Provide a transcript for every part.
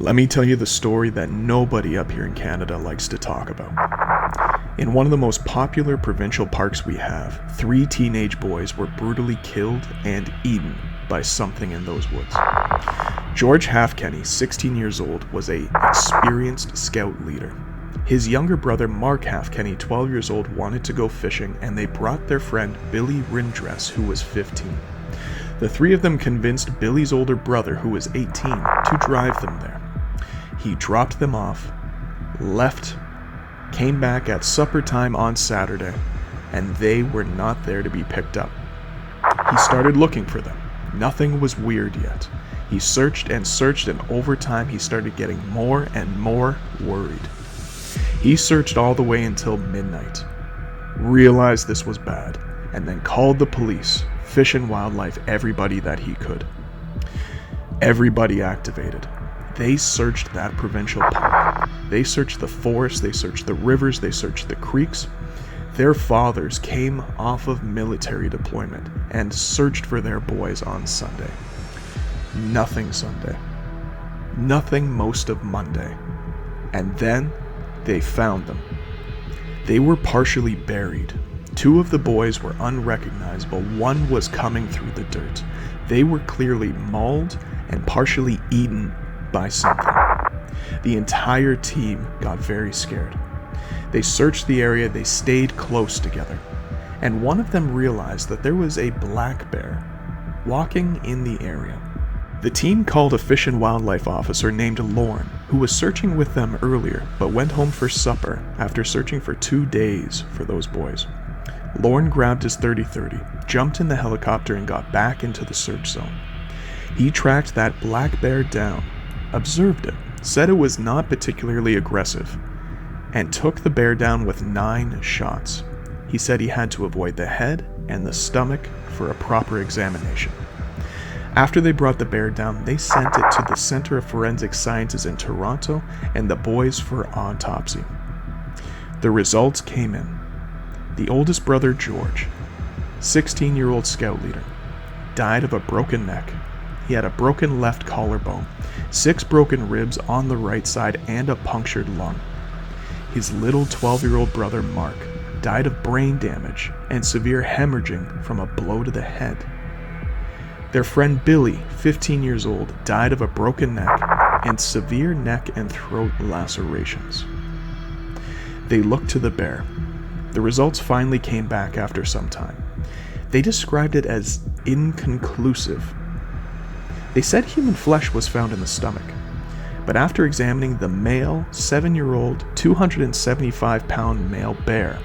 Let me tell you the story that nobody up here in Canada likes to talk about. In one of the most popular provincial parks we have, 3 teenage boys were brutally killed and eaten by something in those woods. George Halfkenny, 16 years old, was an experienced scout leader. His younger brother Mark Halfkenny, 12 years old, wanted to go fishing, and they brought their friend Billy Rindress, who was 15. The 3 of them convinced Billy's older brother, who was 18, to drive them there. He dropped them off, left, came back at supper time on Saturday, and they were not there to be picked up. He started looking for them. Nothing was weird yet. He searched, and over time he started getting more and more worried. He searched all the way until midnight, realized this was bad, and then called the police, Fish and Wildlife, everybody that he could. Everybody activated. They searched that provincial park. They searched the forest, they searched the rivers, they searched the creeks. Their fathers came off of military deployment and searched for their boys on Sunday. Nothing Sunday. Nothing most of Monday. And then they found them. They were partially buried. 2 of the boys were unrecognizable. 1 was coming through the dirt. They were clearly mauled and partially eaten by something. The entire team got very scared. They searched the area, they stayed close together, and one of them realized that there was a black bear walking in the area. The team called a Fish and Wildlife officer named Lorne, who was searching with them earlier, but went home for supper after searching for 2 days for those boys. Lorne grabbed his .30-30, jumped in the helicopter, and got back into the search zone. He tracked that black bear down, observed it, said it was not particularly aggressive, and took the bear down with 9 shots. He said he had to avoid the head and the stomach for a proper examination. After they brought the bear down, they sent it to the Center of Forensic Sciences in Toronto and the boys for autopsy. The results came in. The oldest brother, George, 16-year-old scout leader, died of a broken neck. He had a broken left collarbone, 6 broken ribs on the right side, and a punctured lung. His little 12-year-old brother, Mark, died of brain damage and severe hemorrhaging from a blow to the head. Their friend Billy, 15 years old, died of a broken neck and severe neck and throat lacerations. They looked to the bear. The results finally came back after some time. They described it as inconclusive. They said human flesh was found in the stomach, but after examining the male, 7-year-old, 275-pound male bear,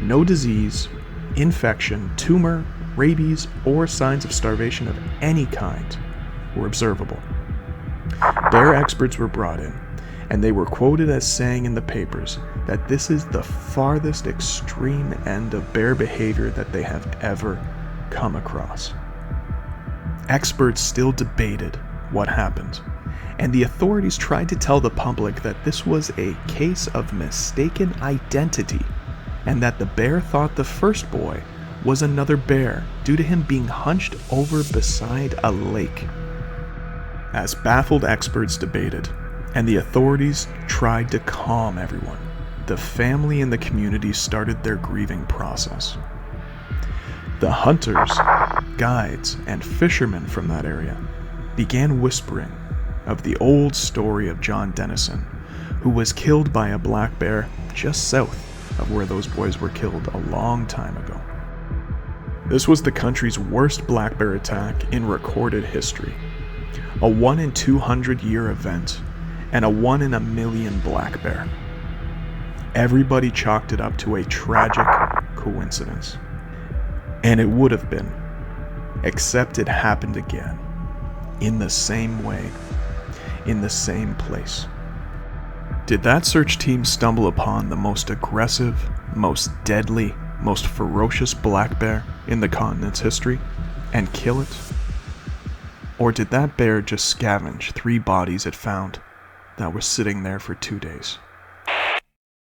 no disease, infection, tumor, rabies, or signs of starvation of any kind were observable. Bear experts were brought in, and they were quoted as saying in the papers that this is the farthest extreme end of bear behavior that they have ever come across. Experts still debated what happened, and the authorities tried to tell the public that this was a case of mistaken identity, and that the bear thought the first boy was another bear due to him being hunched over beside a lake. As baffled experts debated, and the authorities tried to calm everyone, the family and the community started their grieving process. The hunters, guides, and fishermen from that area began whispering of the old story of John Dennison, who was killed by a black bear just south of where those boys were killed a long time ago. This was the country's worst black bear attack in recorded history, a 1 in 200 year event, and a 1 in a million black bear. Everybody chalked it up to a tragic coincidence. And it would have been, except it happened again, in the same way, in the same place. Did that search team stumble upon the most aggressive, most deadly, most ferocious black bear in the continent's history and kill it? Or did that bear just scavenge 3 bodies it found that were sitting there for 2 days?